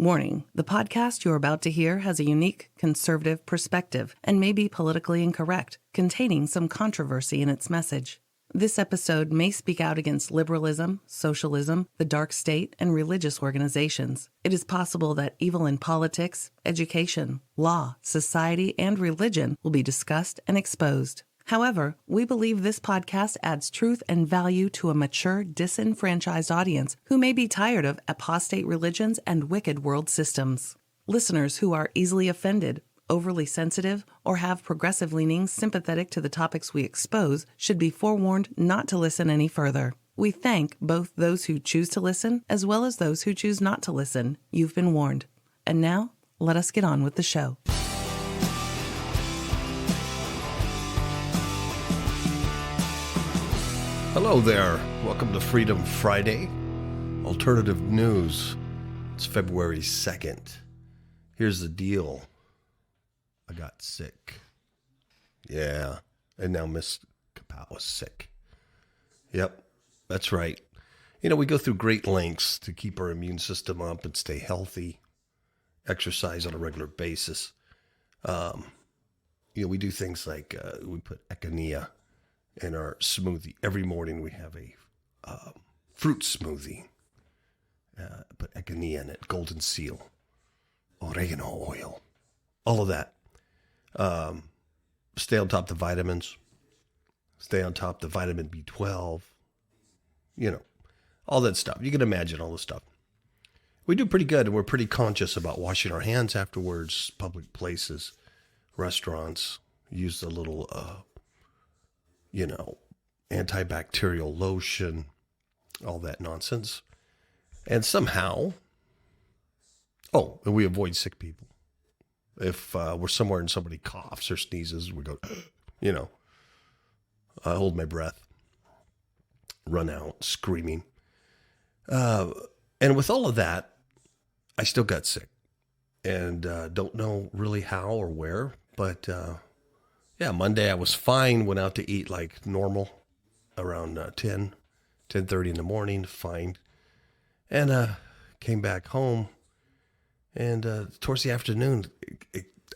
Warning, the podcast you're about to hear has a unique conservative perspective and may be politically incorrect, containing some controversy in its message. This episode may speak out against liberalism, socialism, the dark state, and religious organizations. It is possible that evil in politics, education, law, society, and religion will be discussed and exposed. However, we believe this podcast adds truth and value to a mature, disenfranchised audience who may be tired of apostate religions and wicked world systems. Listeners who are easily offended, overly sensitive, or have progressive leanings sympathetic to the topics we expose should be forewarned not to listen any further. We thank both those who choose to listen as well as those who choose not to listen. You've been warned. And now, let us get on with the show. Hello there. Welcome to Freedom Friday, Alternative News. It's February 2nd. Here's the deal. I got sick. Yeah. And now Miss KAPOW is sick. Yep. That's right. You know, we go through great lengths to keep our immune system up and stay healthy, exercise on a regular basis. We do things like we put echinacea in our smoothie. Every morning we have a fruit smoothie. Put echinacea in it, golden seal, oregano oil, all of that. Stay on top of the vitamins. Stay on top of the vitamin B12. You know, all that stuff. You can imagine all the stuff. We do pretty good, and we're pretty conscious about washing our hands afterwards, public places, restaurants. Use the little antibacterial lotion, all that nonsense. And somehow, and we avoid sick people. If we're somewhere and somebody coughs or sneezes, we go, I hold my breath, run out screaming. And with all of that, I still got sick and don't know really how or where, but Monday I was fine, went out to eat like normal around 10:30 in the morning, fine. And came back home, and towards the afternoon,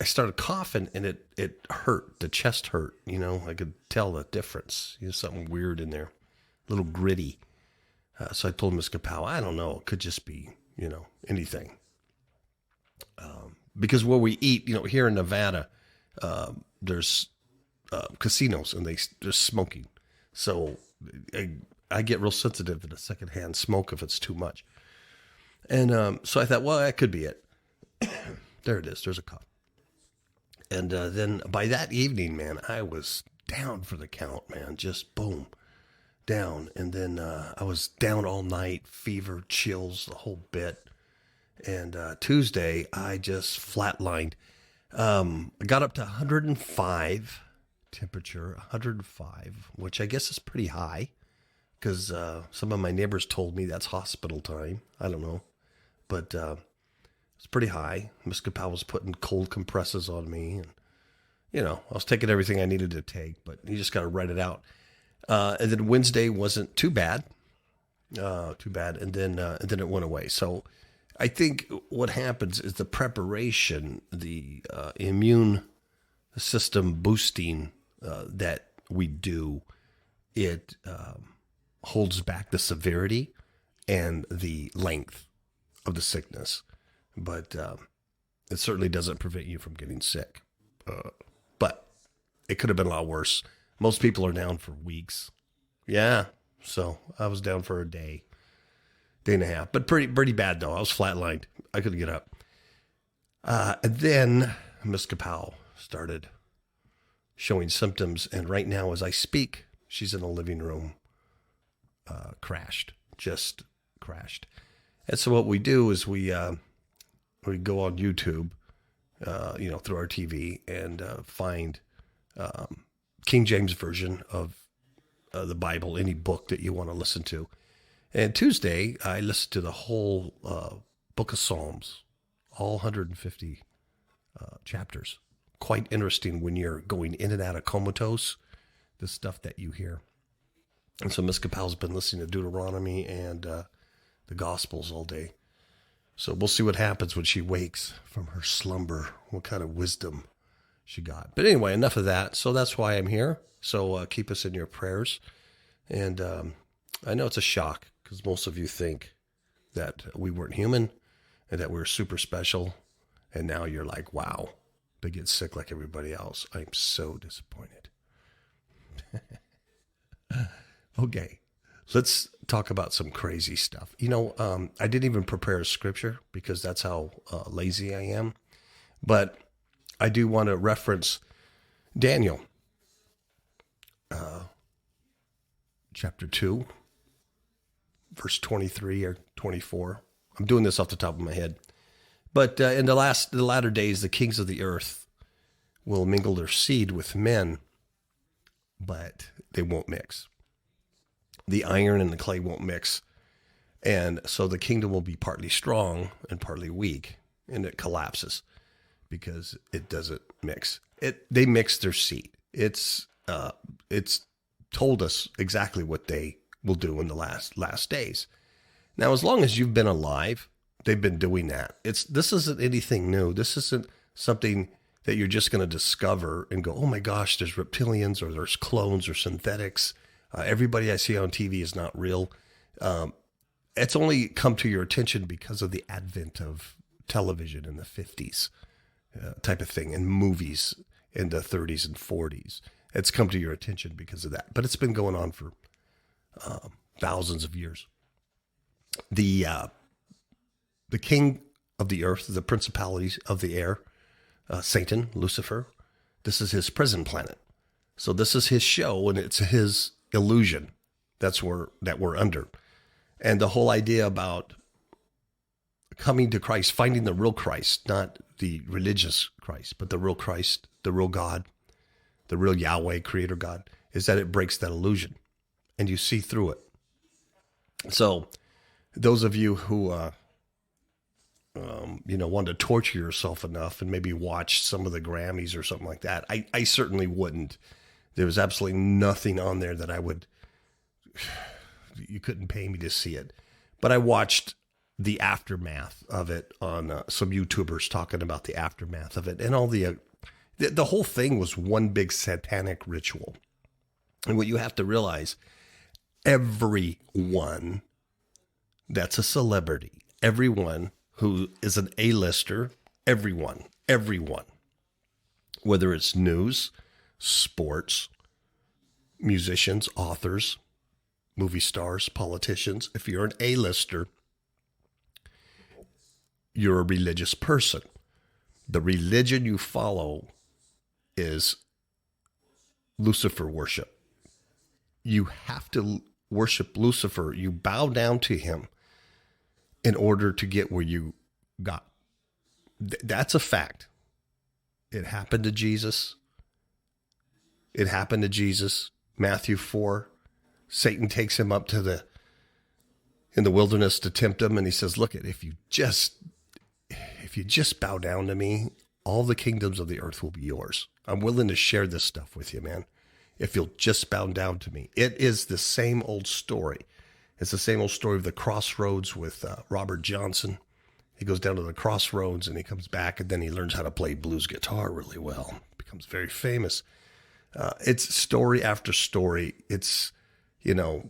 I started coughing, and it hurt. The chest hurt, I could tell the difference. Something weird in there, a little gritty. So I told Miss KAPOW, I don't know, it could just be, anything. Because where we eat, here in Nevada, there's casinos, and there's smoking. So I get real sensitive to the secondhand smoke if it's too much. And so I thought, well, that could be it. There it is. There's a cough. And then by that evening, man, I was down for the count, man. Just boom, down. And then I was down all night, fever, chills, the whole bit. And Tuesday, I just flatlined. I got up to 105 temperature, 105, which I guess is pretty high because some of my neighbors told me that's hospital time. I don't know, but it's pretty high. Miss KAPOW was putting cold compresses on me, and I was taking everything I needed to take, but you just got to write it out. And then Wednesday wasn't too bad, and then it went away. So I think what happens is the preparation, the immune system boosting that we do, it holds back the severity and the length of the sickness. But it certainly doesn't prevent you from getting sick. But it could have been a lot worse. Most people are down for weeks. Yeah, so I was down for a day and a half. But pretty bad, though. I was flatlined. I couldn't get up. And then Miss KAPOW started showing symptoms. And right now, as I speak, she's in the living room, just crashed. And so what we do is we go on YouTube, through our TV and find King James Version of the Bible, any book that you want to listen to. And Tuesday, I listened to the whole book of Psalms, all 150 chapters. Quite interesting when you're going in and out of comatose, the stuff that you hear. And so Miss KAPOW's been listening to Deuteronomy and the Gospels all day. So we'll see what happens when she wakes from her slumber, what kind of wisdom she got. But anyway, enough of that. So that's why I'm here. So keep us in your prayers. And I know it's a shock because most of you think that we weren't human and that we're super special. And now you're like, wow, they get sick like everybody else. I'm so disappointed. Okay, let's talk about some crazy stuff. I didn't even prepare a scripture because that's how lazy I am. But I do want to reference Daniel, chapter 2, verse 23 or 24. I'm doing this off the top of my head. But in the latter days, the kings of the earth will mingle their seed with men, but they won't mix. The iron and the clay won't mix. And so the kingdom will be partly strong and partly weak, and it collapses because it doesn't mix. They mix their seed. It's told us exactly what they will do in the last days. Now, as long as you've been alive, they've been doing that. This isn't anything new. This isn't something that you're just going to discover and go, oh my gosh, there's reptilians or there's clones or synthetics. Everybody I see on TV is not real. It's only come to your attention because of the advent of television in the 50s type of thing, and movies in the 30s and 40s. It's come to your attention because of that. But it's been going on for thousands of years. The king of the earth, the principalities of the air, Satan, Lucifer, this is his prison planet. So this is his show, and it's his illusion that we're under. And the whole idea about coming to Christ, finding the real Christ, not the religious Christ, but the real Christ, the real God, the real Yahweh, creator God, is that it breaks that illusion and you see through it. So those of you who, want to torture yourself enough and maybe watch some of the Grammys or something like that, I certainly wouldn't. There was absolutely nothing on there that you couldn't pay me to see it. But I watched the aftermath of it on some YouTubers talking about the aftermath of it. And all the whole thing was one big satanic ritual. And what you have to realize, everyone that's a celebrity, everyone who is an A-lister, everyone, whether it's news, sports, musicians, authors, movie stars, politicians. If you're an A-lister, you're a religious person. The religion you follow is Lucifer worship. You have to worship Lucifer. You bow down to him in order to get where you got. That's a fact. It happened to Jesus. Matthew 4, Satan takes him up in the wilderness to tempt him. And he says, look, if you just bow down to me, all the kingdoms of the earth will be yours. I'm willing to share this stuff with you, man. If you'll just bow down to me. It is the same old story. It's the same old story of the crossroads with Robert Johnson. He goes down to the crossroads and he comes back, and then he learns how to play blues guitar really well. Becomes very famous. It's story after story. It's, the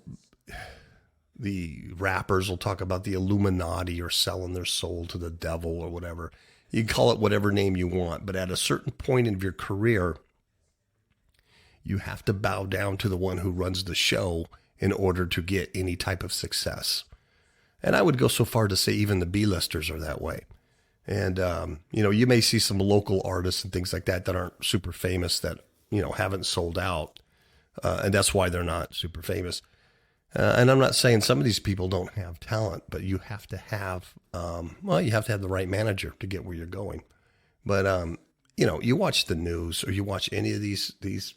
rappers will talk about the Illuminati or selling their soul to the devil or whatever. You can call it whatever name you want, but at a certain point in your career, you have to bow down to the one who runs the show in order to get any type of success. And I would go so far to say even the B-listers are that way. And, you may see some local artists and things like that aren't super famous that, haven't sold out. And that's why they're not super famous. And I'm not saying some of these people don't have talent, but you have to have, the right manager to get where you're going. But, you watch the news or you watch any of these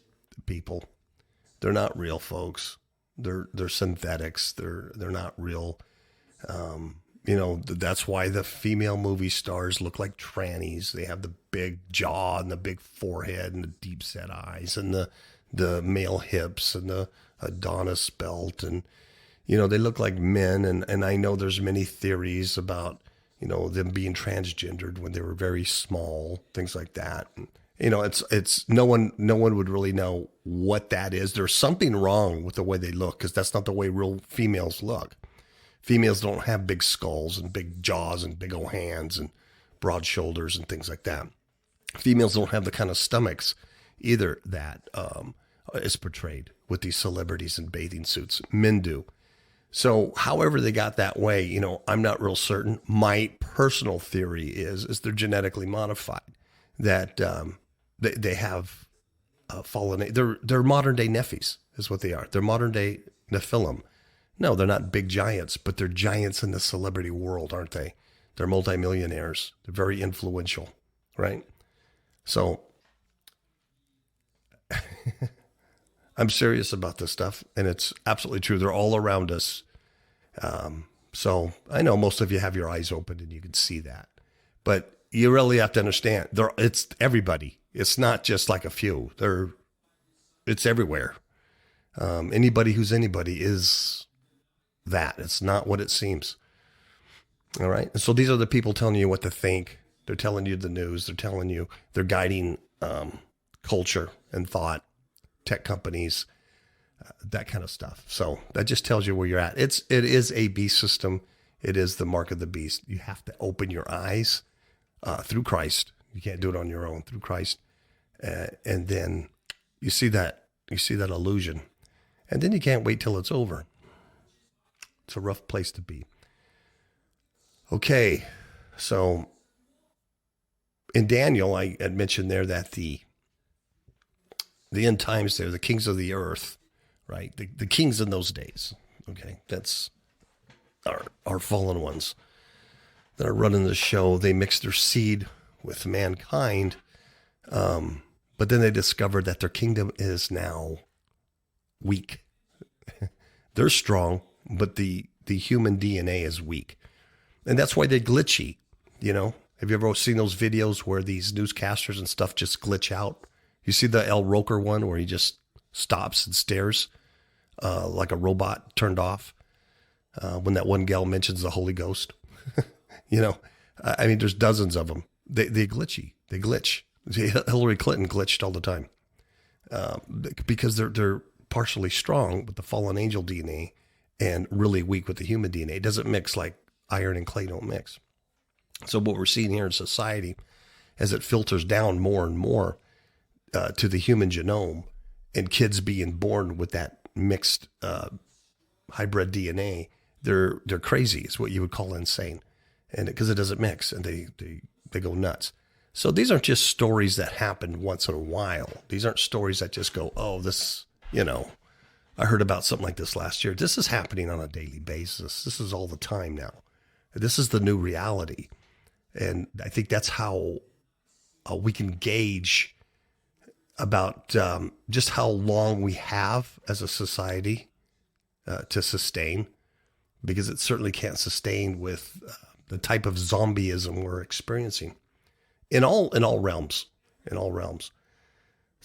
people, they're not real, folks. They're synthetics. They're not real. That's why the female movie stars look like trannies. They have the big jaw and the big forehead and the deep set eyes and the male hips and the Adonis belt. And, they look like men. And I know there's many theories about them being transgendered when they were very small, things like that. And, it's no one would really know what that is. There's something wrong with the way they look, because that's not the way real females look. Females don't have big skulls and big jaws and big old hands and broad shoulders and things like that. Females don't have the kind of stomachs either that is portrayed with these celebrities in bathing suits. Men do. So however they got that way, I'm not real certain. My personal theory is they're genetically modified, that they have fallen. They're modern day Nephies is what they are. They're modern day Nephilim. No, they're not big giants, but they're giants in the celebrity world, aren't they? They're multimillionaires. They're very influential, right? So I'm serious about this stuff, and it's absolutely true. They're all around us. So I know most of you have your eyes open and you can see that, but you really have to understand it's everybody. It's not just like a few. It's everywhere. Anybody who's anybody is that. It's not what it seems. All right. And so these are the people telling you what to think. They're telling you the news. They're guiding culture and thought, tech companies, that kind of stuff. So that just tells you where you're at. It is a beast system. It is the mark of the beast. You have to open your eyes through Christ. You can't do it on your own, through Christ. And then you see that illusion. And then you can't wait till it's over. It's a rough place to be. Okay, so in Daniel, I had mentioned there that the end times there, the kings of the earth, right? The kings in those days, okay? That's our fallen ones that are running the show. They mix their seed with mankind, but then they discovered that their kingdom is now weak. They're strong, but the human DNA is weak. And that's why they're glitchy, Have you ever seen those videos where these newscasters and stuff just glitch out? You see the El Roker one where he just stops and stares like a robot turned off when that one gal mentions the Holy Ghost. There's dozens of them. They're glitchy. They glitch. Hillary Clinton glitched all the time because they're partially strong with the fallen angel DNA and really weak with the human DNA. It doesn't mix like iron and clay don't mix. So what we're seeing here in society, as it filters down more and more to the human genome, and kids being born with that mixed hybrid DNA, they're crazy. It's what you would call insane, and because it doesn't mix, and they go nuts. So these aren't just stories that happen once in a while. These aren't stories that just go, oh, this, I heard about something like this last year. This is happening on a daily basis. This is all the time now. This is the new reality. And I think that's how we can gauge about just how long we have as a society to sustain, because it certainly can't sustain with the type of zombieism we're experiencing in all realms.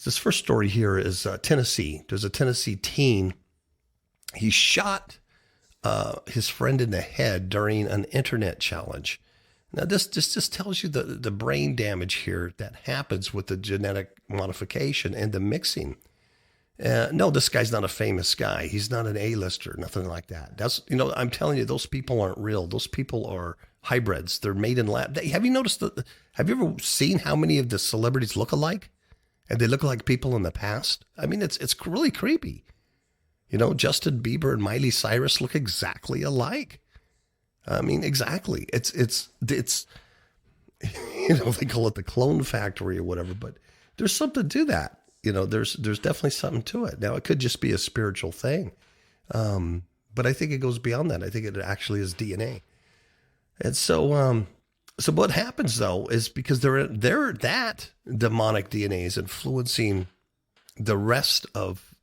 This first story here is Tennessee. There's a Tennessee teen. He shot his friend in the head during an internet challenge. Now, this just tells you the brain damage here that happens with the genetic modification and the mixing. No, this guy's not a famous guy. He's not an A-lister, nothing like that. That's, I'm telling you, those people aren't real. Those people are hybrids. They're made in lab. Have you noticed have you ever seen how many of the celebrities look alike? And they look like people in the past? I mean, it's really creepy. Justin Bieber and Miley Cyrus look exactly alike. I mean, exactly. It's they call it the clone factory or whatever, but there's something to that. There's definitely something to it. Now, it could just be a spiritual thing. But I think it goes beyond that. I think it actually is DNA. And so what happens though is because that demonic DNA is influencing the rest of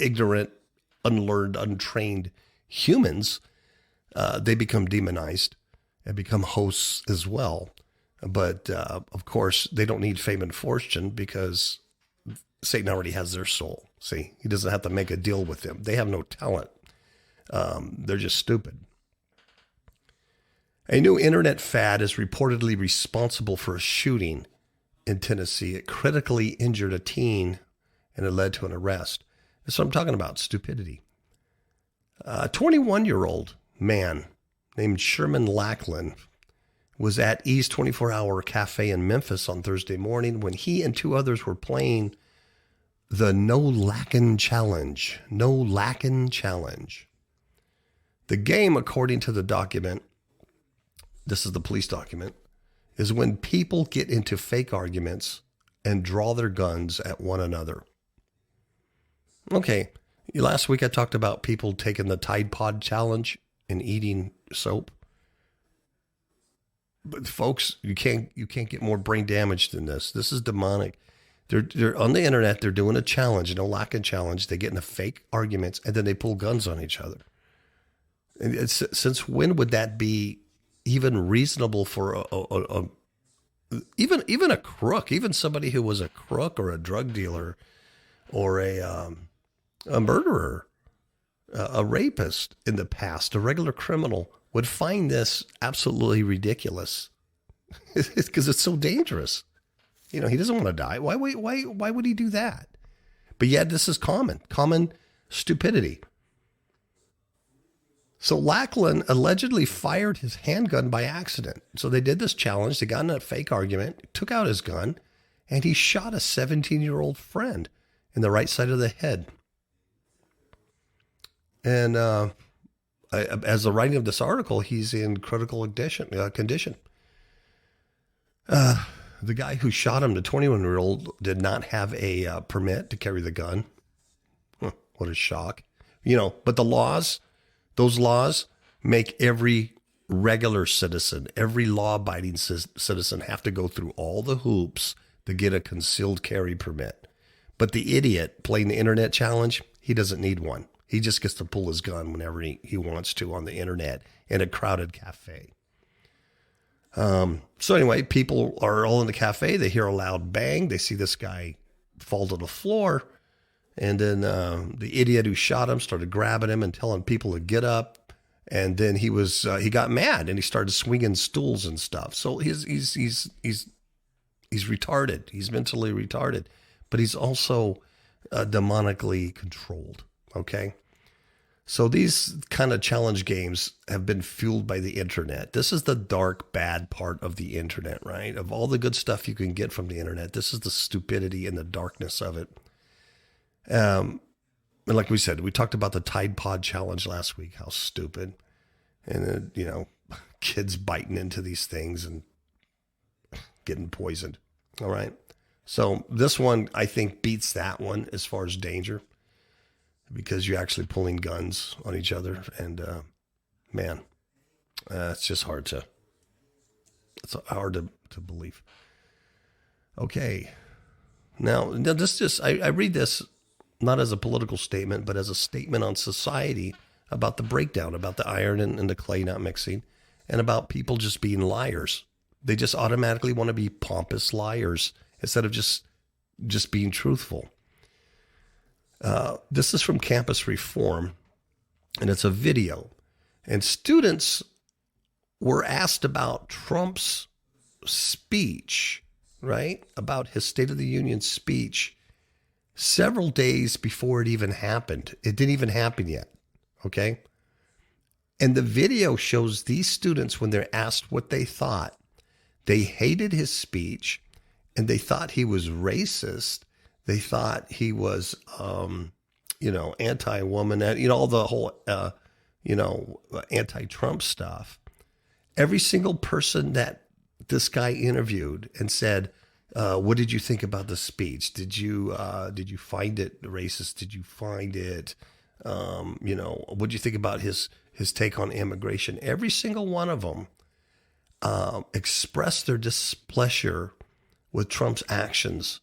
ignorant, unlearned, untrained humans. They become demonized and become hosts as well. But of course, they don't need fame and fortune because Satan already has their soul. See, he doesn't have to make a deal with them. They have no talent. They're just stupid. A new internet fad is reportedly responsible for a shooting in Tennessee. It critically injured a teen and it led to an arrest. That's what I'm talking about, stupidity. A 21-year-old man named Sherman Lackland was at E's 24-hour cafe in Memphis on Thursday morning when he and two others were playing the No Lackin' Challenge. No Lackin' Challenge. The game, according to the document, this is the police document, is when people get into fake arguments and draw their guns at one another. Okay, last week I talked about people taking the Tide Pod challenge and eating soap. But folks, you can't get more brain damage than this. This is demonic. They're on the internet. They're doing a challenge, no lacking challenge. They get into fake arguments and then they pull guns on each other. And since when would that be even reasonable for even a crook, even somebody who was a crook or a drug dealer or a murderer, a rapist in the past, a regular criminal would find this absolutely ridiculous because it's so dangerous. You know, he doesn't want to die. Why would he do that? But yet this is common stupidity. So Lackland allegedly fired his handgun by accident. So they did this challenge. They got in a fake argument, took out his gun, and he shot a 17-year-old friend in the right side of the head. And as the writing of this article, he's in critical condition. The guy who shot him, the 21-year-old, did not have a permit to carry the gun. What a shock. You know, but those laws make every regular citizen, every law-abiding citizen have to go through all the hoops to get a concealed carry permit. But the idiot playing the internet challenge, he doesn't need one. He just gets to pull his gun whenever he wants to on the internet in a crowded cafe. So anyway, people are all in the cafe. They hear a loud bang. They see this guy fall to the floor. And then the idiot who shot him started grabbing him and telling people to get up. And then he got mad and he started swinging stools and stuff. So he's retarded. He's mentally retarded, but he's also demonically controlled. Okay. So these kind of challenge games have been fueled by the internet. This is the dark, bad part of the internet, right? Of all the good stuff you can get from the internet, this is the stupidity and the darkness of it. And like we said, we talked about the Tide Pod challenge last week, how stupid. And, kids biting into these things and getting poisoned. All right. So this one, I think, beats that one as far as danger because you're actually pulling guns on each other. And, it's just hard to believe. Okay. Now this I read this not as a political statement, but as a statement on society about the breakdown, about the iron and the clay not mixing, and about people just being liars. They just automatically want to be pompous liars instead of just being truthful. This is from Campus Reform, and it's a video. And students were asked about Trump's speech, right? About his State of the Union speech several days before it even happened. It didn't even happen yet, okay? And the video shows these students, when they're asked what they thought, they hated his speech, and they thought he was racist. They thought he was, anti-woman, all the whole, anti-Trump stuff. Every single person that this guy interviewed and said, what did you think about the speech? Did you find it racist? Did you find it, what did you think about his take on immigration? Every single one of them expressed their displeasure with Trump's actions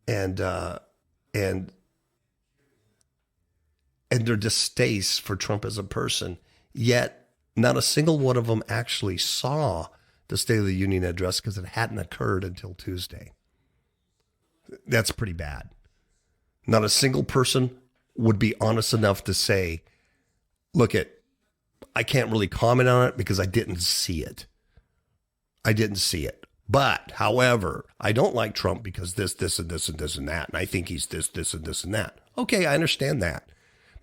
and their distaste for Trump as a person. Yet not a single one of them actually saw the State of the Union address because it hadn't occurred until Tuesday. That's pretty bad. Not a single person would be honest enough to say, look, I can't really comment on it because I didn't see it. But, however, I don't like Trump because this, and this, and this, and that. And I think he's this, and this, and that. Okay, I understand that.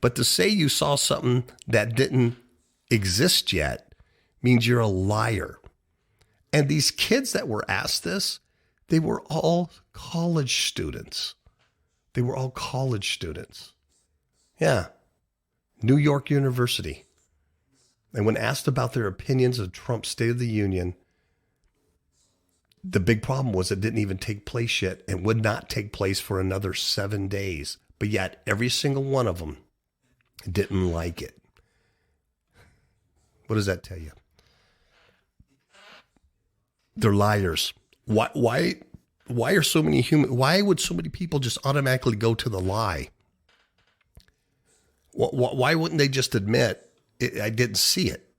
But to say you saw something that didn't exist yet means you're a liar. And these kids that were asked this, they were all college students. Yeah. New York University. And when asked about their opinions of Trump's State of the Union, the big problem was it didn't even take place yet and would not take place for another 7 days. But yet every single one of them didn't like it. What does that tell you? They're liars. Why are so many why would so many people just automatically go to the lie? Why wouldn't they just admit I didn't see it?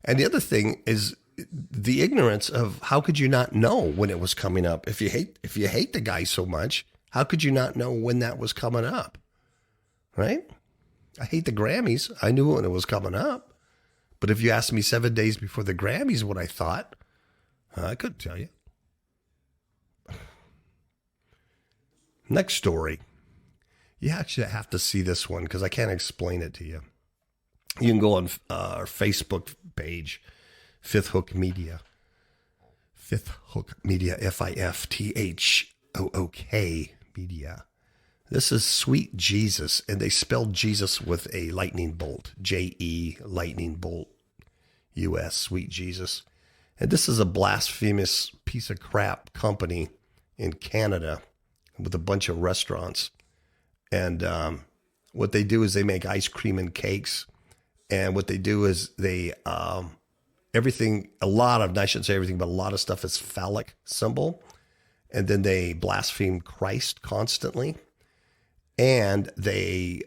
And the other thing is the ignorance of how could you not know when it was coming up? If you hate the guy so much, how could you not know when that was coming up? Right? I hate the Grammys. I knew when it was coming up. But if you asked me 7 days before the Grammys what I thought, I couldn't tell you. Next story. You actually have to see this one because I can't explain it to you. You can go on our Facebook page, Fifth Hook Media. Fifth Hook Media, FIFTHOOK Media. This is Sweet Jesus, and they spelled Jesus with a lightning bolt, J-E, lightning bolt, U-S, Sweet Jesus. And this is a blasphemous piece of crap company in Canada with a bunch of restaurants. And what they do is they make ice cream and cakes. And what they do is they, I shouldn't say everything, but a lot of stuff is phallic symbol. And then they blaspheme Christ constantly. And they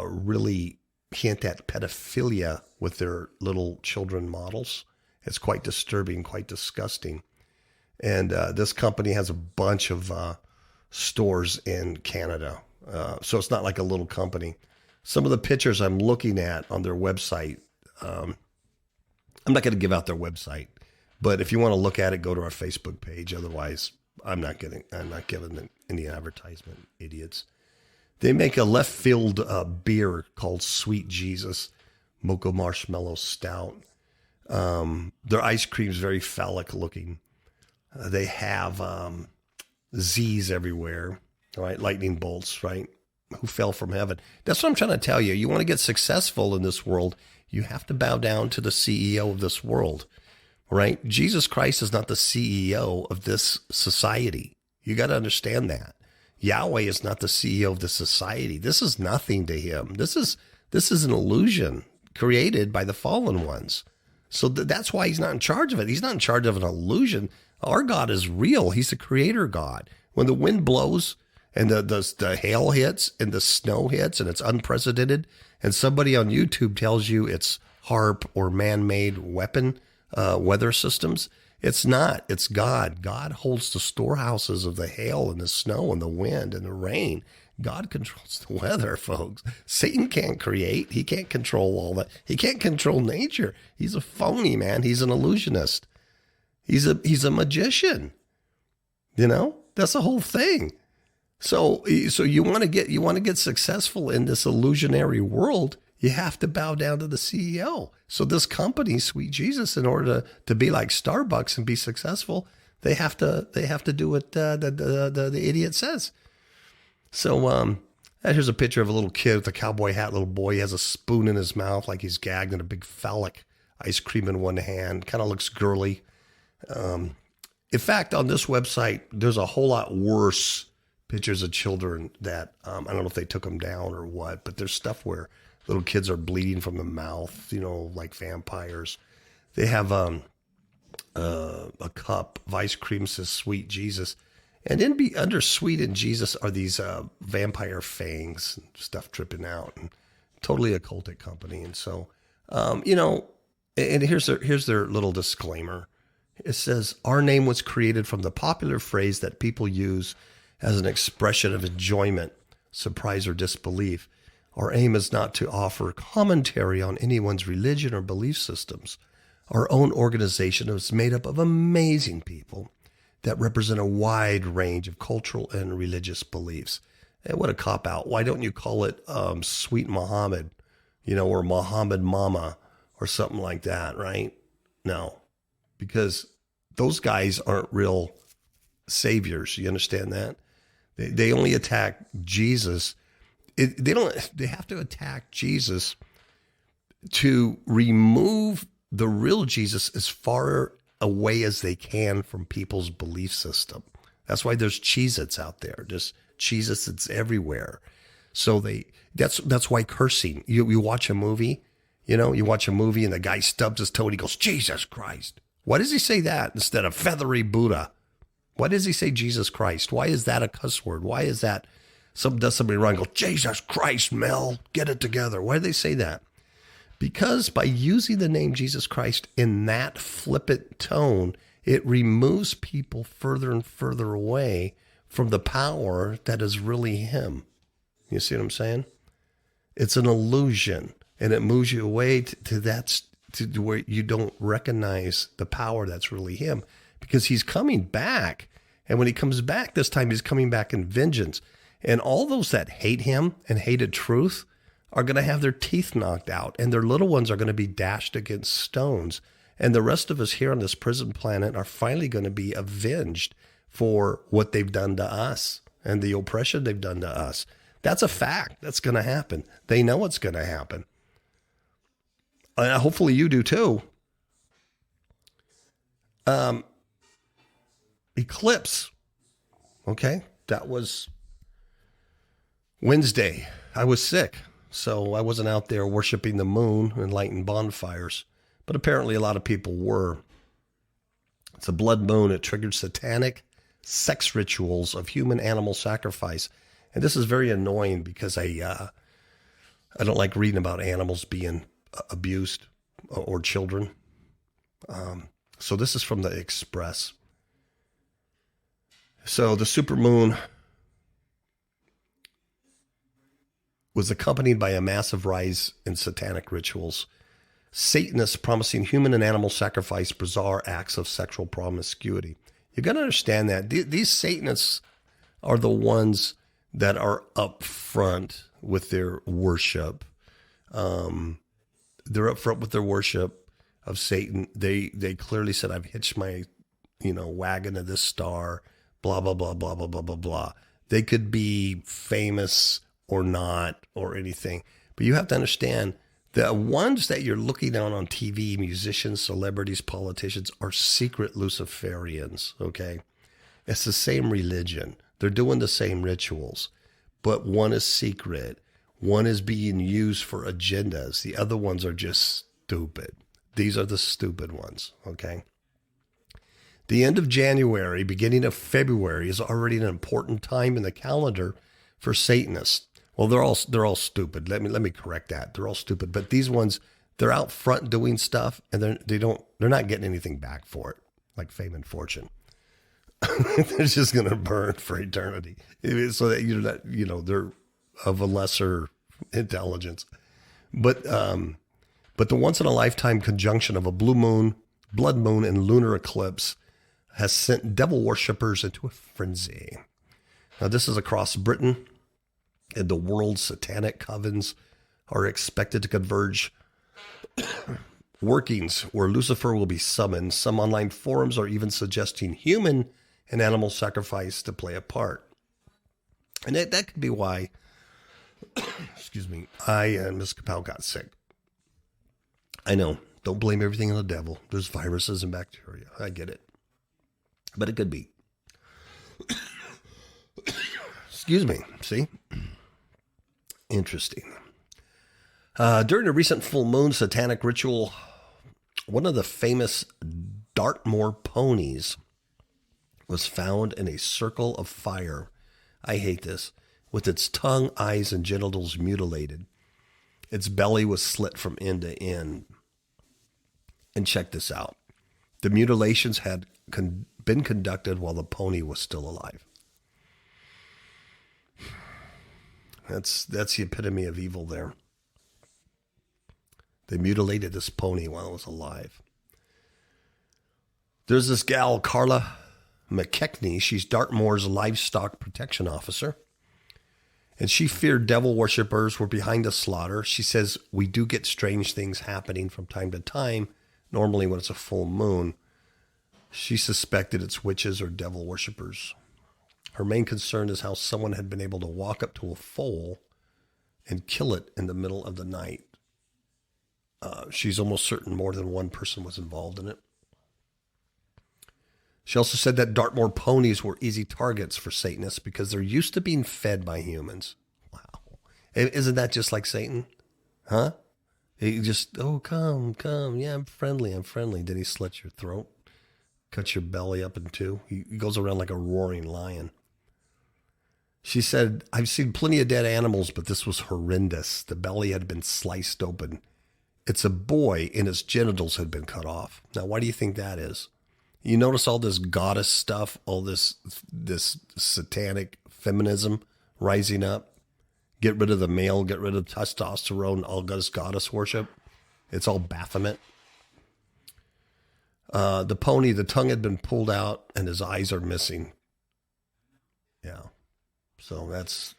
really hint at pedophilia with their little children models. It's quite disturbing, quite disgusting. And this company has a bunch of stores in Canada. So it's not like a little company. Some of the pictures I'm looking at on their website, I'm not going to give out their website, but if you want to look at it, go to our Facebook page. Otherwise, I'm not giving any advertisement, idiots. They make a left field beer called Sweet Jesus Mocha Marshmallow Stout. Their ice cream is very phallic looking. They have Z's everywhere, right? Lightning bolts, right? Who fell from heaven. That's what I'm trying to tell you. You want to get successful in this world, you have to bow down to the CEO of this world, right? Jesus Christ is not the CEO of this society. You got to understand that. Yahweh is not the CEO of the society. This is nothing to him. This is an illusion created by the fallen ones. So that's why he's not in charge of it. He's not in charge of an illusion. Our God is real. He's the creator God. When the wind blows and the hail hits and the snow hits and it's unprecedented and somebody on YouTube tells you it's HARP or man-made weapon weather systems, it's not. It's God. God holds the storehouses of the hail and the snow and the wind and the rain. God controls the weather, folks. Satan can't create. He can't control all that. He can't control nature. He's a phony, man. He's an illusionist. He's a magician. You know, that's the whole thing. So you want to get successful in this illusionary world, you have to bow down to the CEO. So this company, Sweet Jesus, in order to be like Starbucks and be successful, they have to do what the idiot says. So here's a picture of a little kid with a cowboy hat, little boy. He has a spoon in his mouth like he's gagged and a big phallic ice cream in one hand. Kind of looks girly. In fact, on this website, there's a whole lot worse pictures of children that, I don't know if they took them down or what, but there's stuff where little kids are bleeding from the mouth, you know, like vampires. They have a cup of ice cream says Sweet Jesus. And under Sweet and Jesus are these vampire fangs and stuff dripping out, and totally occultic company. And so, you know, and here's their little disclaimer. It says, our name was created from the popular phrase that people use as an expression of enjoyment, surprise, or disbelief. Our aim is not to offer commentary on anyone's religion or belief systems. Our own organization is made up of amazing people that represent a wide range of cultural and religious beliefs. And what a cop-out. Why don't you call it Sweet Muhammad, or Muhammad Mama or something like that, right? No, because those guys aren't real saviors. You understand that? They only attack Jesus. They have to attack Jesus to remove the real Jesus as far away as they can from people's belief system. That's why there's Cheez-Its out there. There's Cheez-Its everywhere. So that's why cursing. You watch a movie, you watch a movie and the guy stubs his toe and he goes, Jesus Christ. Why does he say that instead of feathery Buddha? Why does he say Jesus Christ? Why is that a cuss word? Why is that does somebody wrong and go, Jesus Christ, Mel, get it together? Why do they say that? Because by using the name Jesus Christ in that flippant tone, it removes people further and further away from the power that is really him. You see what I'm saying? It's an illusion, and it moves you away to where you don't recognize the power that's really him, because he's coming back. And when he comes back this time, he's coming back in vengeance. And all those that hate him and hated truth are going to have their teeth knocked out, and their little ones are going to be dashed against stones. And the rest of us here on this prison planet are finally going to be avenged for what they've done to us and the oppression they've done to us. That's a fact. That's going to happen. They know it's going to happen. Hopefully you do too. Eclipse. Okay. That was Wednesday. I was sick, so I wasn't out there worshiping the moon and lighting bonfires, but apparently a lot of people were. It's a blood moon. It triggered satanic sex rituals of human animal sacrifice. And this is very annoying because I don't like reading about animals being abused or children. So this is from the Express. So the supermoon was accompanied by a massive rise in satanic rituals. Satanists promising human and animal sacrifice, bizarre acts of sexual promiscuity. You got to understand that these Satanists are the ones that are up front with their worship. They're up front with their worship of Satan. They clearly said, I've hitched my, wagon to this star, blah, blah, blah, blah, blah, blah, blah, blah. They could be famous or not or anything. But you have to understand, the ones that you're looking on TV, musicians, celebrities, politicians, are secret Luciferians, okay? It's the same religion. They're doing the same rituals, but one is secret. One is being used for agendas. The other ones are just stupid. These are the stupid ones, okay? The end of January, beginning of February is already an important time in the calendar for Satanists. Well, they're all stupid. Let me correct that. They're all stupid, but these ones, they're out front doing stuff, and they're not getting anything back for it, like fame and fortune. They're just going to burn for eternity, so that they're of a lesser intelligence. But the once in a lifetime conjunction of a blue moon, blood moon, and lunar eclipse has sent devil worshippers into a frenzy. Now, this is across Britain, and the world's satanic covens are expected to converge workings where Lucifer will be summoned. Some online forums are even suggesting human and animal sacrifice to play a part. And that could be why, excuse me, I and Ms. KAPOW got sick. I know, don't blame everything on the devil. There's viruses and bacteria. I get it. But it could be. Excuse me, see? Interesting. During a recent full moon satanic ritual, one of the famous Dartmoor ponies was found in a circle of fire. I hate this. With its tongue, eyes, and genitals mutilated. Its belly was slit from end to end. And check this out. The mutilations had been conducted while the pony was still alive. That's the epitome of evil there. They mutilated this pony while it was alive. There's this gal, Carla McKechnie. She's Dartmoor's livestock protection officer. And she feared devil worshippers were behind the slaughter. She says, we do get strange things happening from time to time, normally when it's a full moon. She suspected it's witches or devil worshippers. Her main concern is how someone had been able to walk up to a foal and kill it in the middle of the night. She's almost certain more than one person was involved in it. She also said that Dartmoor ponies were easy targets for Satanists because they're used to being fed by humans. Wow. Isn't that just like Satan? Huh? He just, oh, come. Yeah, I'm friendly. Then he slits your throat, cuts your belly up in two. He goes around like a roaring lion. She said, I've seen plenty of dead animals, but this was horrendous. The belly had been sliced open. It's a boy and his genitals had been cut off. Now, why do you think that is? You notice all this goddess stuff, all this satanic feminism rising up. Get rid of the male, get rid of testosterone, all goddess worship. It's all Baphomet. The pony, the tongue had been pulled out and his eyes are missing. Yeah. So that's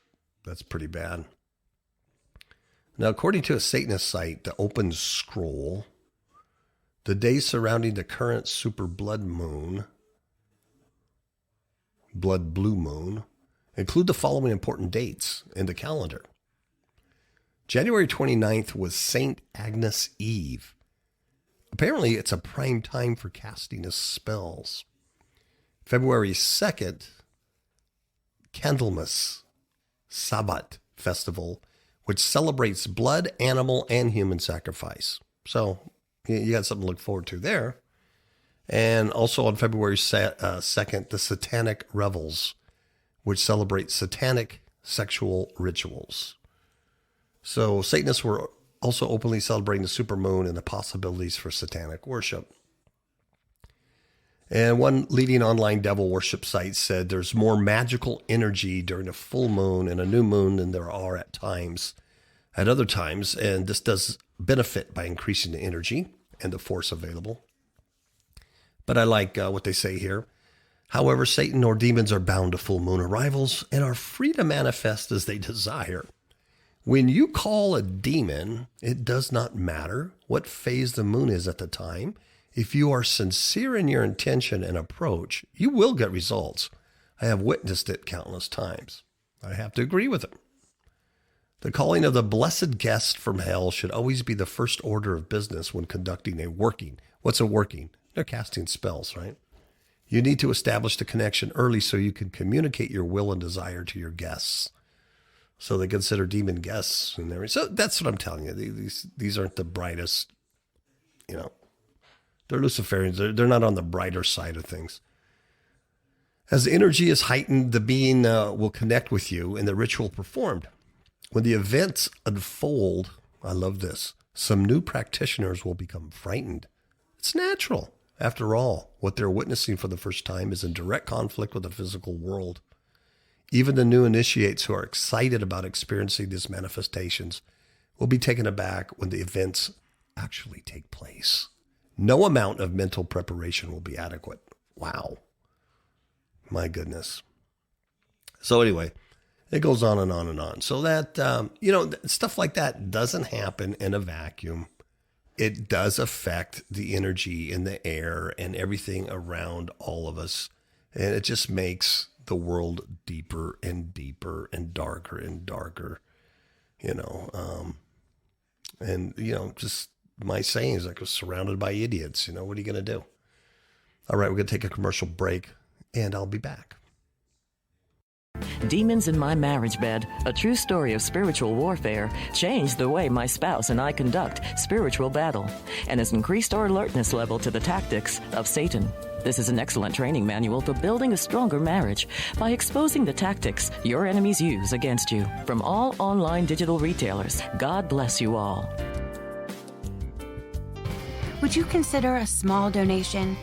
pretty bad. Now, according to a Satanist site, the Open Scroll, the days surrounding the current super blood blue moon, include the following important dates in the calendar. January 29th was Saint Agnes Eve. Apparently, it's a prime time for casting of spells. February 2nd, Candlemas Sabbat Festival, which celebrates blood, animal, and human sacrifice. So you got something to look forward to there. And also on February 2nd, the Satanic Revels, which celebrate satanic sexual rituals. So Satanists were also openly celebrating the supermoon and the possibilities for satanic worship. And one leading online devil worship site said there's more magical energy during a full moon and a new moon than there are at other times. And this does benefit by increasing the energy and the force available. But I like what they say here. However, Satan or demons are bound to full moon arrivals and are free to manifest as they desire. When you call a demon, it does not matter what phase the moon is at the time. If you are sincere in your intention and approach, you will get results. I have witnessed it countless times. I have to agree with him. The calling of the blessed guest from hell should always be the first order of business when conducting a working. What's a working? They're casting spells, right? You need to establish the connection early so you can communicate your will and desire to your guests. So they consider demon guests and everything. So that's what I'm telling you. These aren't the brightest, they're Luciferians. They're not on the brighter side of things. As the energy is heightened, the being will connect with you and the ritual performed. When the events unfold, I love this, some new practitioners will become frightened. It's natural. After all, what they're witnessing for the first time is in direct conflict with the physical world. Even the new initiates who are excited about experiencing these manifestations will be taken aback when the events actually take place. No amount of mental preparation will be adequate. Wow. My goodness. So anyway, it goes on and on and on. So that, stuff like that doesn't happen in a vacuum. It does affect the energy in the air and everything around all of us. And it just makes the world deeper and deeper and darker and darker, just my saying is like I was surrounded by idiots. What are you going to do? All right, we're going to take a commercial break and I'll be back. Demons in My Marriage Bed, a true story of spiritual warfare, changed the way my spouse and I conduct spiritual battle and has increased our alertness level to the tactics of Satan. This is an excellent training manual for building a stronger marriage by exposing the tactics your enemies use against you. From all online digital retailers, God bless you all. Would you consider a small donation?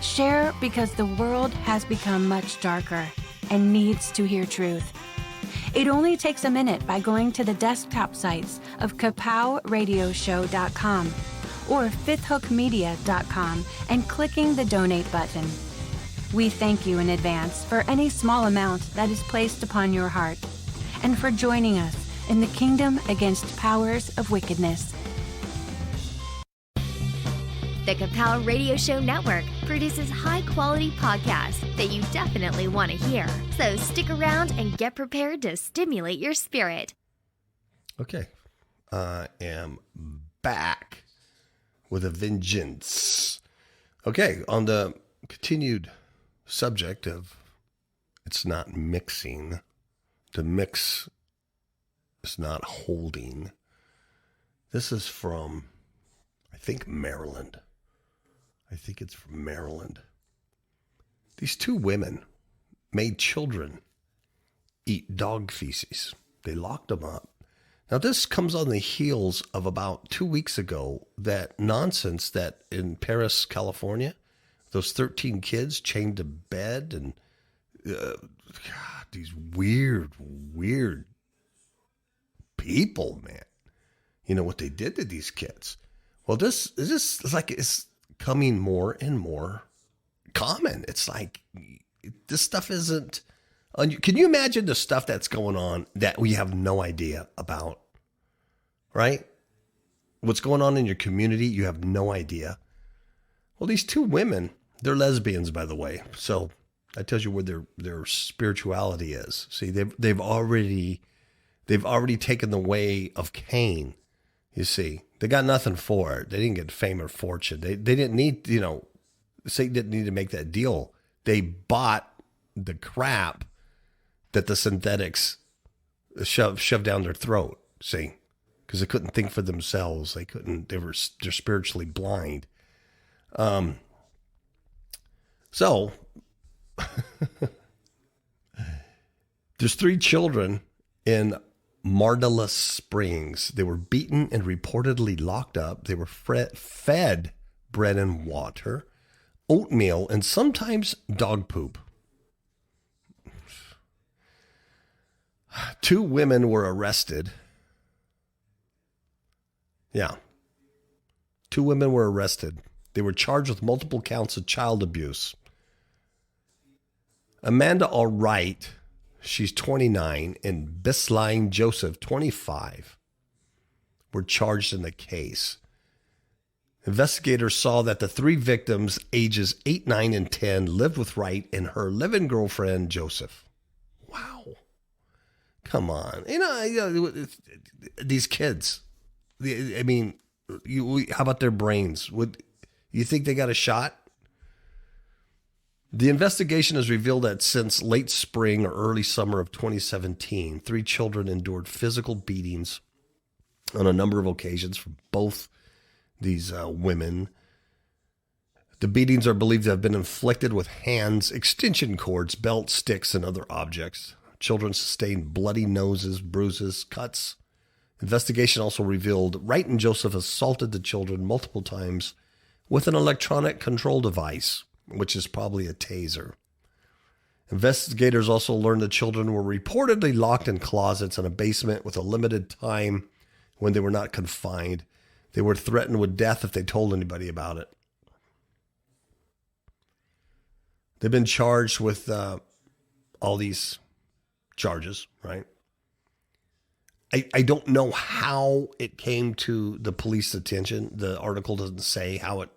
Share because the world has become much darker and needs to hear truth. It only takes a minute by going to the desktop sites of KAPOWradioshow.com or fifthhookmedia.com and clicking the donate button. We thank you in advance for any small amount that is placed upon your heart and for joining us in the kingdom against powers of wickedness. The KAPOW Radio Show Network produces high-quality podcasts that you definitely want to hear. So stick around and get prepared to stimulate your spirit. Okay. I am back with a vengeance. Okay, on the continued subject of it's not mixing, the mix is not holding. This is from, I think, Maryland. I think it's from Maryland. These two women made children eat dog feces. They locked them up. Now, this comes on the heels of about 2 weeks ago, that nonsense that in Paris, California, those 13 kids chained to bed and these weird people, man. You know what they did to these kids? Well, this is like it's coming more and more common. It's like this stuff isn't. Can you imagine the stuff that's going on that we have no idea about? Right? What's going on in your community, you have no idea. Well, these two women, they're lesbians, by the way. So that tells you where their spirituality is. See, they've already taken the way of Cain. You see, they got nothing for it. They didn't get fame or fortune. They didn't need, Satan didn't need to make that deal. They bought the crap that the synthetics shoved down their throat. See, because they couldn't think for themselves. They're spiritually blind. So there's 3 children in Mardalis Springs. They were beaten and reportedly locked up. They were fed bread and water, oatmeal, and sometimes dog poop. 2 women were arrested. Yeah. 2 women were arrested. They were charged with multiple counts of child abuse. Amanda Allwright, she's 29, and Bisline Joseph, 25, were charged in the case. Investigators saw that the 3 victims, ages 8, 9, and 10, lived with Wright and her live-in girlfriend, Joseph. Wow. Come on. These kids. I mean, how about their brains? Would you think they got a shot? The investigation has revealed that since late spring or early summer of 2017, 3 children endured physical beatings on a number of occasions from both these women. The beatings are believed to have been inflicted with hands, extension cords, belts, sticks, and other objects. Children sustained bloody noses, bruises, cuts. Investigation also revealed Wright and Joseph assaulted the children multiple times with an electronic control device, which is probably a taser. Investigators also learned the children were reportedly locked in closets in a basement with a limited time when they were not confined. They were threatened with death if they told anybody about it. They've been charged with all these charges, right? I don't know how it came to the police attention. The article doesn't say how it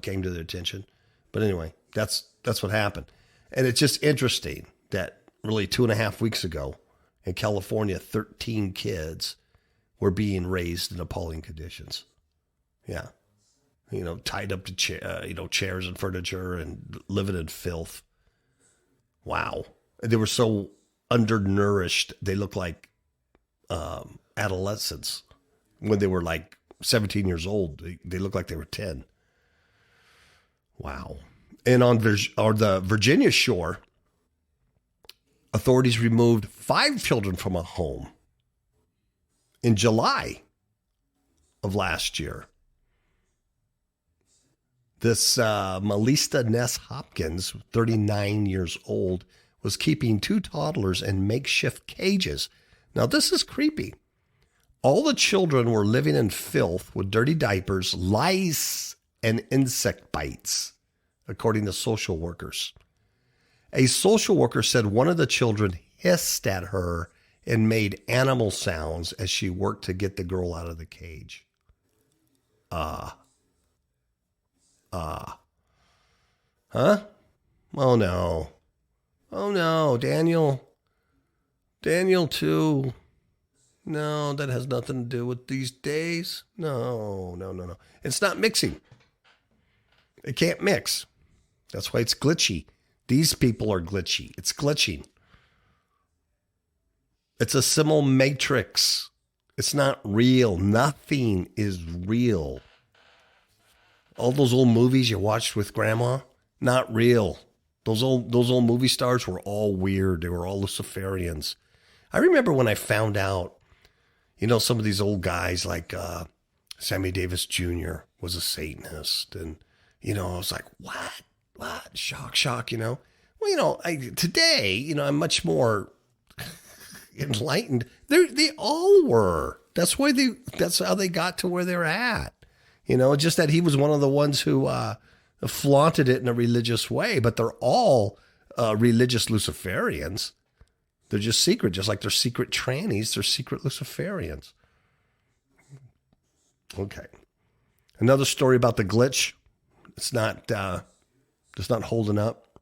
came to their attention. But anyway, that's what happened. And it's just interesting that really 2.5 weeks ago in California, 13 kids were being raised in appalling conditions. Yeah. Tied up to chairs and furniture and living in filth. Wow. They were so undernourished. They looked like adolescents when they were like 17 years old. They looked like they were 10. Wow. And on the Virginia shore, authorities removed 5 children from a home in July of last year. This Melissa Ness Hopkins, 39 years old, was keeping 2 toddlers in makeshift cages. Now, this is creepy. All the children were living in filth with dirty diapers, lice, and insect bites, according to social workers. A social worker said one of the children hissed at her and made animal sounds as she worked to get the girl out of the cage. Huh? Oh no. Oh no, Daniel. Daniel too. No, that has nothing to do with these days. No. It's not mixing. It can't mix. That's why it's glitchy. These people are glitchy. It's glitching. It's a simul matrix. It's not real. Nothing is real. All those old movies you watched with grandma, not real. Those old movie stars were all weird. They were all Luciferians. I remember when I found out, some of these old guys like Sammy Davis Jr. was a Satanist. And, I was like, what? Shock. Well, today, I'm much more enlightened. They all were. That's how they got to where they're at. Just that he was one of the ones who flaunted it in a religious way, but they're all religious Luciferians. They're just secret, just like they're secret trannies. They're secret Luciferians. Okay. Another story about the glitch. It's not holding up.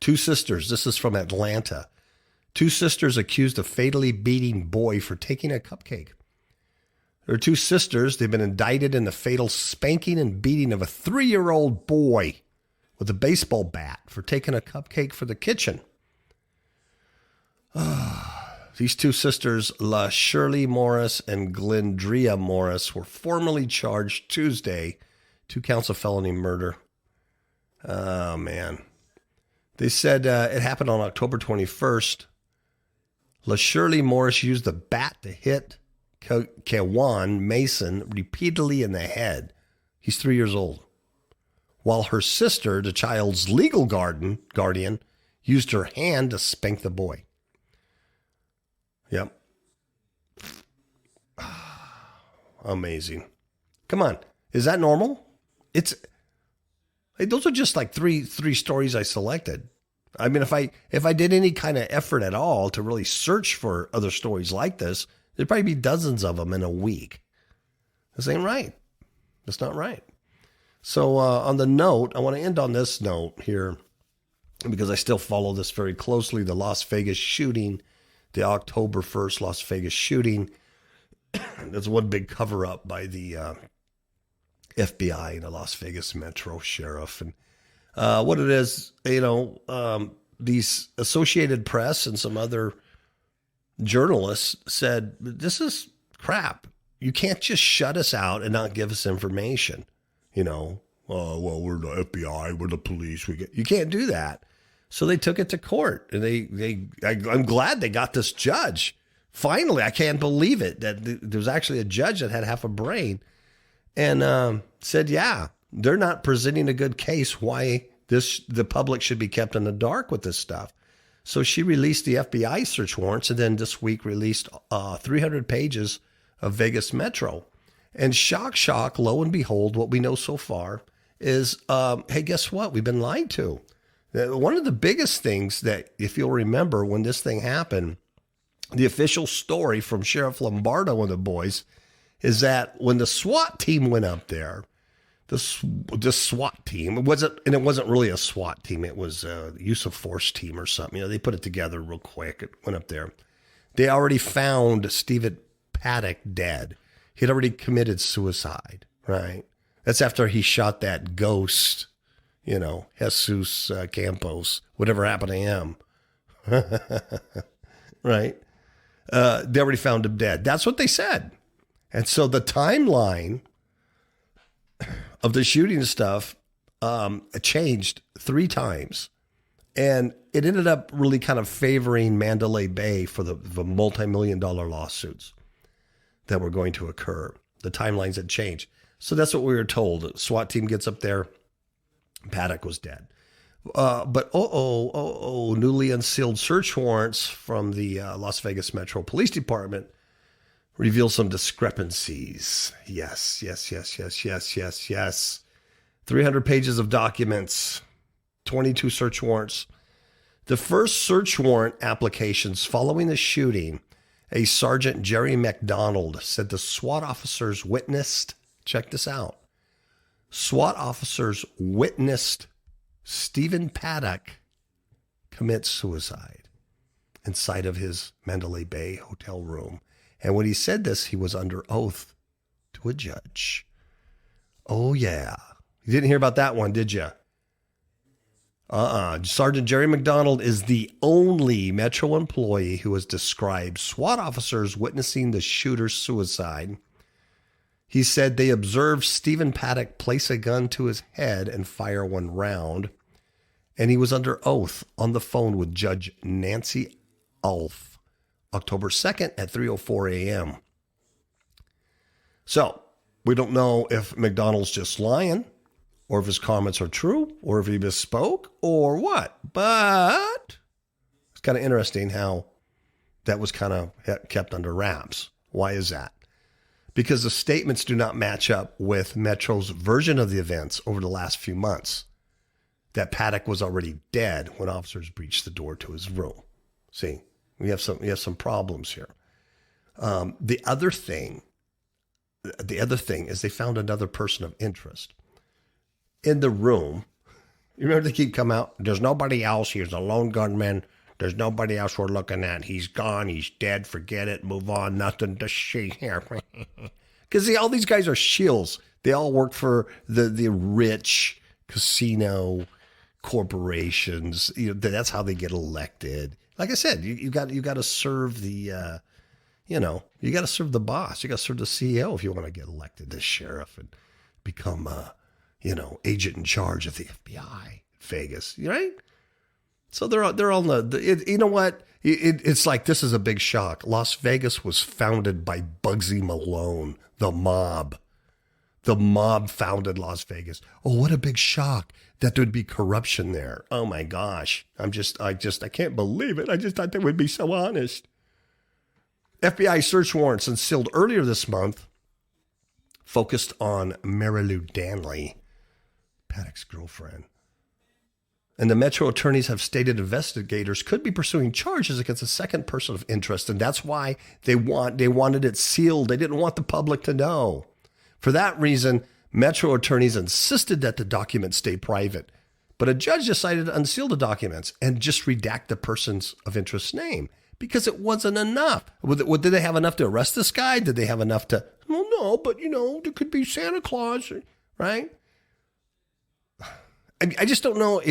2 sisters. This is from Atlanta. 2 sisters accused of fatally beating boy for taking a cupcake. There are 2 sisters. They've been indicted in the fatal spanking and beating of a 3-year-old boy with a baseball bat for taking a cupcake for the kitchen. These 2 sisters, La Shirley Morris and Glendria Morris, were formally charged Tuesday, 2 counts of felony murder. Oh, man. They said it happened on October 21st. La Shirley Morris used the bat to hit Kewan Mason repeatedly in the head. He's 3 years old. While her sister, the child's legal guardian, used her hand to spank the boy. Yep. Amazing. Come on. Is that normal? Those are just like three stories I selected. I mean, if I did any kind of effort at all to really search for other stories like this, there'd probably be dozens of them in a week. This ain't right. That's not right. So on the note, I want to end on this note here because I still follow this very closely. The Las Vegas shooting, the October 1st Las Vegas shooting. That's one big cover up by the FBI and the Las Vegas Metro Sheriff. And what it is, these Associated Press and some other journalists said, this is crap. You can't just shut us out and not give us information. Well, we're the FBI, we're the police. You can't do that. So they took it to court, and I'm glad they got this judge. Finally, I can't believe it that there was actually a judge that had half a brain, and said, yeah, they're not presenting a good case why the public should be kept in the dark with this stuff. So she released the FBI search warrants, and then this week released 300 pages of Vegas Metro. And shock, lo and behold, what we know so far is, hey, guess what? We've been lied to. One of the biggest things that, if you'll remember, when this thing happened, the official story from Sheriff Lombardo and the boys is that when the SWAT team went up there, the SWAT team, it wasn't really a SWAT team. It was a use of force team or something. They put it together real quick. It went up there. They already found Stephen Paddock dead. He'd already committed suicide, right? That's after he shot that ghost, Jesus Campos, whatever happened to him, right? They already found him dead. That's what they said. And so the timeline of the shooting stuff changed 3 times. And it ended up really kind of favoring Mandalay Bay for the multi-million-dollar lawsuits that were going to occur. The timelines had changed. So that's what we were told. The SWAT team gets up there. Paddock was dead. But newly unsealed search warrants from the Las Vegas Metro Police Department reveal some discrepancies. Yes. 300 pages of documents, 22 search warrants. The first search warrant applications following the shooting, a Sergeant Jerry McDonald said the SWAT officers witnessed, check this out, SWAT officers witnessed Stephen Paddock commit suicide inside of his Mandalay Bay hotel room. And when he said this, he was under oath to a judge. Oh, yeah. You didn't hear about that one, did you? Sergeant Jerry McDonald is the only Metro employee who has described SWAT officers witnessing the shooter's suicide. He said they observed Stephen Paddock place a gun to his head and fire one round. And he was under oath on the phone with Judge Nancy Ulf, October 2nd at 3:04 a.m. So we don't know if McDonald's just lying, or if his comments are true, or if he misspoke, or what. But it's kind of interesting how that was kind of kept under wraps. Why is that? Because the statements do not match up with Metro's version of the events over the last few months. That Paddock was already dead when officers breached the door to his room. See, we have some problems here. The other thing is they found another person of interest in the room. You remember they keep coming out? There's nobody else. He's a lone gunman. There's nobody else we're looking at. He's gone. He's dead. Forget it. Move on. Nothing to see here. Because all these guys are shills. They all work for the rich casino corporations. That's how they get elected. Like I said, you got to serve the, you got to serve the boss. You got to serve the CEO if you want to get elected as sheriff and become agent in charge of the FBI in Vegas, right? So they're on you know what? It's like, this is a big shock. Las Vegas was founded by Bugsy Malone, the mob. The mob founded Las Vegas. Oh, what a big shock that there'd be corruption there. Oh my gosh. I can't believe it. I just thought they would be so honest. FBI search warrants unsealed earlier this month focused on Marilu Danley, Paddock's girlfriend. And the Metro attorneys have stated investigators could be pursuing charges against a second person of interest, and that's why they wanted it sealed. They didn't want the public to know. For that reason, Metro attorneys insisted that the documents stay private, but a judge decided to unseal the documents and just redact the person's of interest's name because it wasn't enough. Did they have enough to arrest this guy? Did they have enough to, well, no, but there could be Santa Claus, right? I just don't know.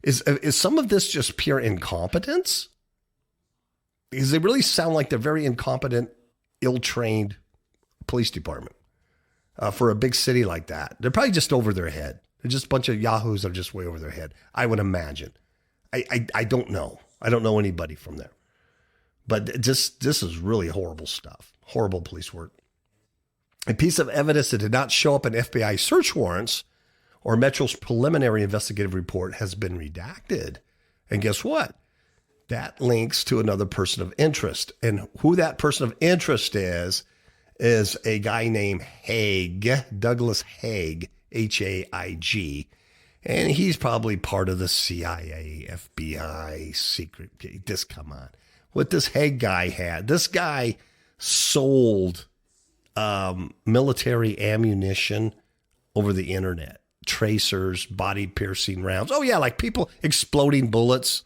Is some of this just pure incompetence? Because they really sound like they're very incompetent, ill-trained police department for a big city like that. They're probably just over their head. They're just a bunch of yahoos that are just way over their head, I would imagine. I don't know. I don't know anybody from there. But this is really horrible stuff. Horrible police work. A piece of evidence that did not show up in FBI search warrants or Metro's preliminary investigative report has been redacted. And guess what? That links to another person of interest. And who that person of interest is a guy named Haig, Douglas Haig, Haig. And he's probably part of the CIA, FBI, secret. Come on. What this Haig guy had, this guy sold military ammunition over the internet. Tracers, body-piercing rounds. Oh, yeah, like people exploding bullets.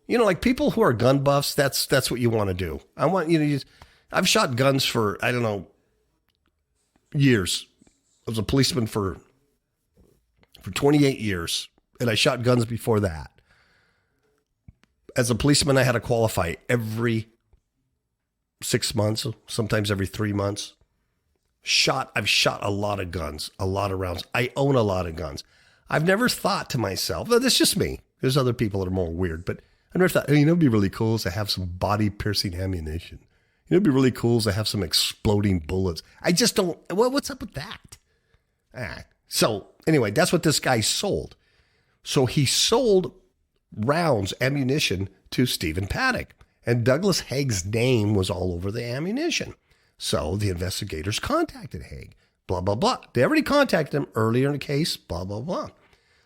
Like people who are gun buffs, that's what you want to do. I want you to I've shot guns for, I don't know, years. I was a policeman for 28 years, and I shot guns before that. As a policeman, I had to qualify every 6 months, sometimes every 3 months. I've shot a lot of guns, a lot of rounds. I own a lot of guns. I've never thought to myself, that's just me. There's other people that are more weird, but I never thought, it'd be really cool to have some body-piercing ammunition. It'd be really cool to have some exploding bullets. I just don't, what's up with that? So anyway, that's what this guy sold. So he sold rounds, ammunition to Stephen Paddock. And Douglas Haig's name was all over the ammunition. So the investigators contacted Haig. Blah, blah, blah. They already contacted him earlier in the case. Blah, blah, blah.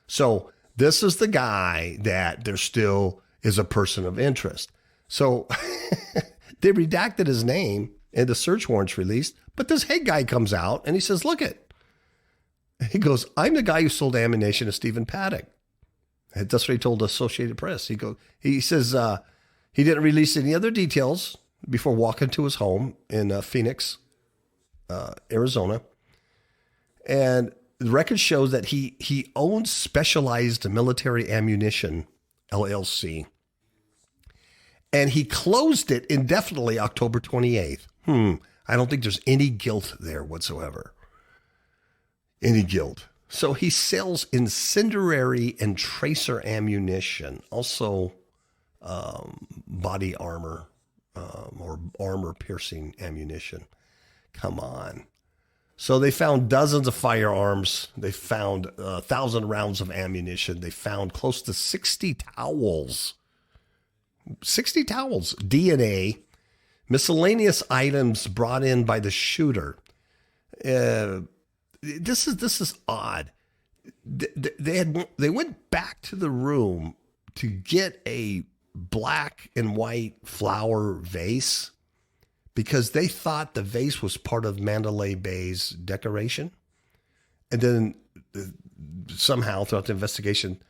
So this is the guy that there still is a person of interest. So they redacted his name and the search warrants released. But this Haig guy comes out and he says, look it. He goes, I'm the guy who sold ammunition to Stephen Paddock. And that's what he told the Associated Press. He says he didn't release any other details before walking to his home in Phoenix, Arizona. And the record shows that he owns Specialized Military Ammunition, LLC. And he closed it indefinitely October 28th. I don't think there's any guilt there whatsoever. Any guilt. So he sells incendiary and tracer ammunition, also body armor or armor-piercing ammunition. Come on. So they found dozens of firearms. They found 1,000 rounds of ammunition. They found close to 60 towels. 60 towels, DNA, miscellaneous items brought in by the shooter. This is odd. They went back to the room to get a black and white flower vase because they thought the vase was part of Mandalay Bay's decoration. And then somehow throughout the investigation,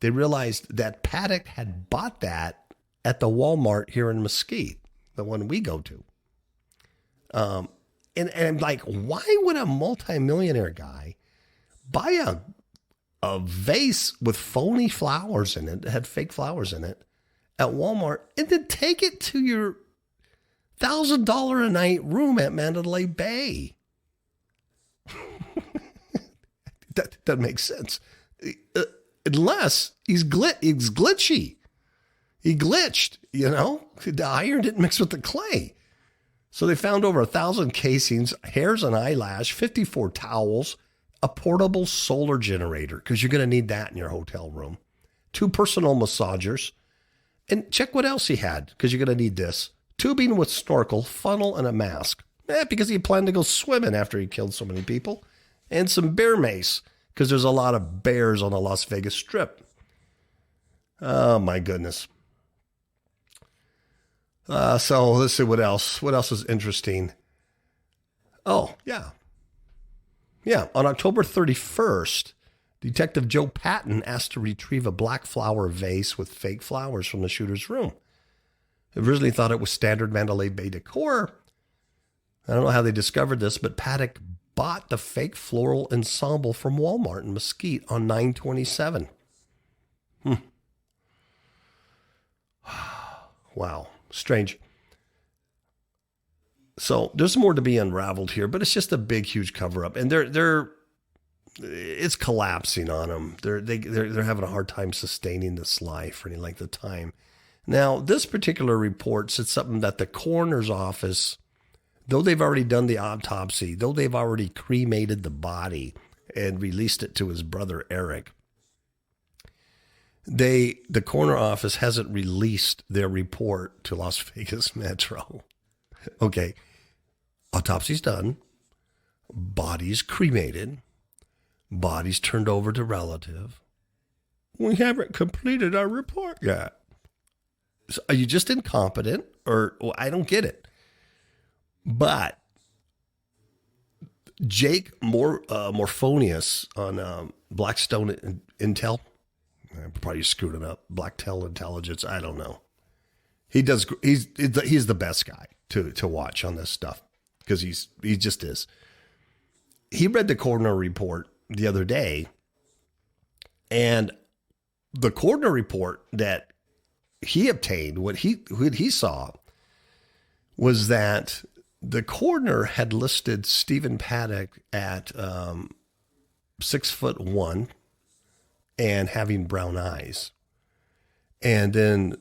they realized that Paddock had bought that at the Walmart here in Mesquite, the one we go to. And I'm like, why would a multimillionaire guy buy a vase with phony flowers in it, that had fake flowers in it, at Walmart, and then take it to your $1,000 a night room at Mandalay Bay? That doesn't make sense. Unless he's glitchy. He glitched, The iron didn't mix with the clay. So they found over 1,000 casings, hairs and eyelash, 54 towels, a portable solar generator, because you're going to need that in your hotel room, 2 personal massagers, and check what else he had, because you're going to need this, tubing with snorkel, funnel, and a mask, because he planned to go swimming after he killed so many people, and some bear mace, because there's a lot of bears on the Las Vegas Strip. Oh, my goodness. So let's see what else. What else is interesting? Oh, yeah. Yeah. On October 31st, Detective Joe Patton asked to retrieve a black flower vase with fake flowers from the shooter's room. They originally thought it was standard Mandalay Bay decor. I don't know how they discovered this, but Paddock bought the fake floral ensemble from Walmart in Mesquite on 9/27. Wow. Strange. So there's more to be unraveled here, but it's just a big, huge cover up, and it's collapsing on them. They're having a hard time sustaining this lie for any length of time. Now, this particular report said something that the coroner's office, though they've already done the autopsy, though they've already cremated the body and released it to his brother Eric, the coroner office hasn't released their report to Las Vegas Metro. Okay. Autopsy's done. Bodies cremated. Bodies turned over to relative. We haven't completed our report yet. So are you just incompetent? Or I don't get it. But Jake Morphonius on Blackstone Intel, I'm probably screwed it up. Blacktel Intelligence. I don't know. He's the best guy to watch on this stuff because he just is. He read the coroner report the other day, and the coroner report that he obtained, what he saw was that the coroner had listed Stephen Paddock at 6'1" and having brown eyes. And then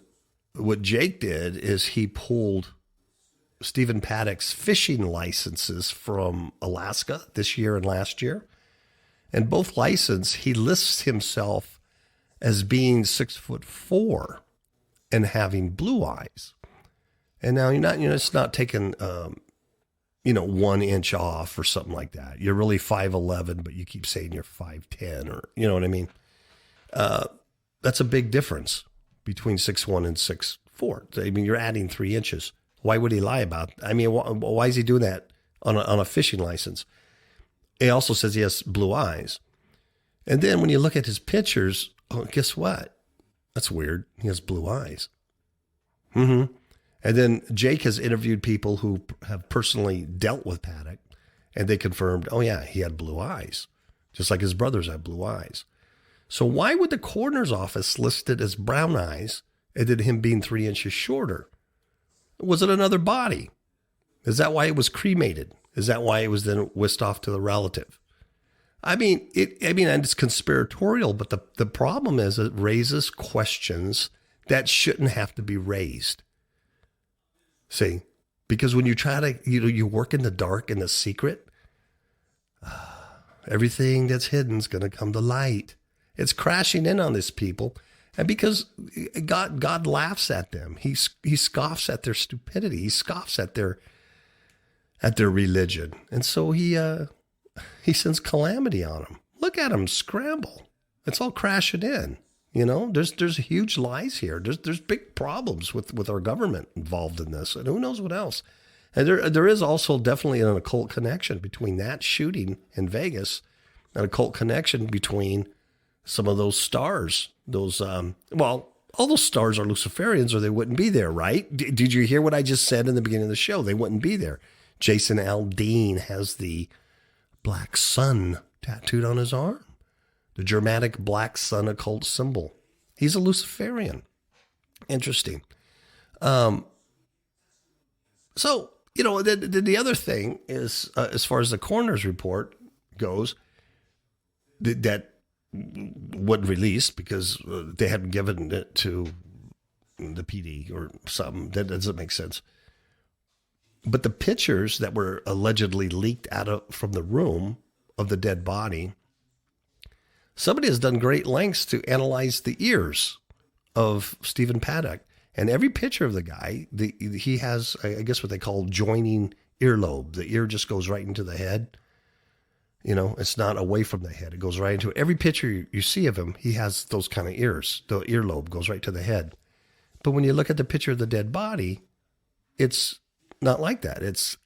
what Jake did is he pulled Stephen Paddock's fishing licenses from Alaska this year and last year. And both license, he lists himself as being 6'4" and having blue eyes. And now it's not taking, 1 inch off or something like that. You're really 5'11", but you keep saying you're 5'10", or, you know what I mean? That's a big difference between 6'1" and 6'4". I mean, you're adding 3 inches. Why would he lie about? I mean, why is he doing that on a fishing license? He also says he has blue eyes. And then when you look at his pictures, guess what? That's weird. He has blue eyes. Mm-hmm. And then Jake has interviewed people who have personally dealt with Paddock, and they confirmed, oh yeah, he had blue eyes, just like his brothers had blue eyes. So why would the coroner's office list it as brown eyes and then him being 3 inches shorter? Was it another body? Is that why it was cremated? Is that why it was then whisked off to the relative? I mean, it's conspiratorial, but the problem is it raises questions that shouldn't have to be raised. See, because when you try to, you work in the dark and the secret, everything that's hidden is going to come to light. It's crashing in on this people. And because God laughs at them, he scoffs at their stupidity. He scoffs at their religion. And so he sends calamity on them. Look at them scramble. It's all crashing in. There's huge lies here. There's big problems with our government involved in this, and who knows what else. And there is also definitely an occult connection between that shooting in Vegas, an occult connection between some of those stars. All those stars are Luciferians, or they wouldn't be there, right? Did you hear what I just said in the beginning of the show? They wouldn't be there. Jason Aldean has the black sun tattooed on his arm. The Germanic black sun occult symbol. He's a Luciferian. Interesting. So, the other thing is, as far as the coroner's report goes, that wasn't released because they hadn't given it to the PD or something. That doesn't make sense. But the pictures that were allegedly leaked from the room of the dead body, somebody has done great lengths to analyze the ears of Stephen Paddock. And every picture of the guy, he has, I guess, what they call joining earlobe. The ear just goes right into the head. It's not away from the head. It goes right into it. Every picture you see of him, he has those kind of ears. The earlobe goes right to the head. But when you look at the picture of the dead body, it's not like that. It's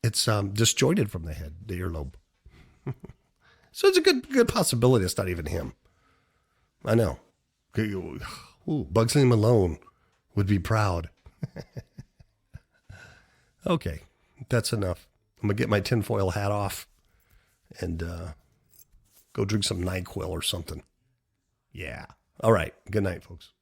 disjointed from the head, the earlobe. So it's a good possibility it's not even him. I know. Ooh, Bugsley Malone would be proud. Okay, that's enough. I'm going to get my tinfoil hat off and go drink some NyQuil or something. Yeah. All right. Good night, folks.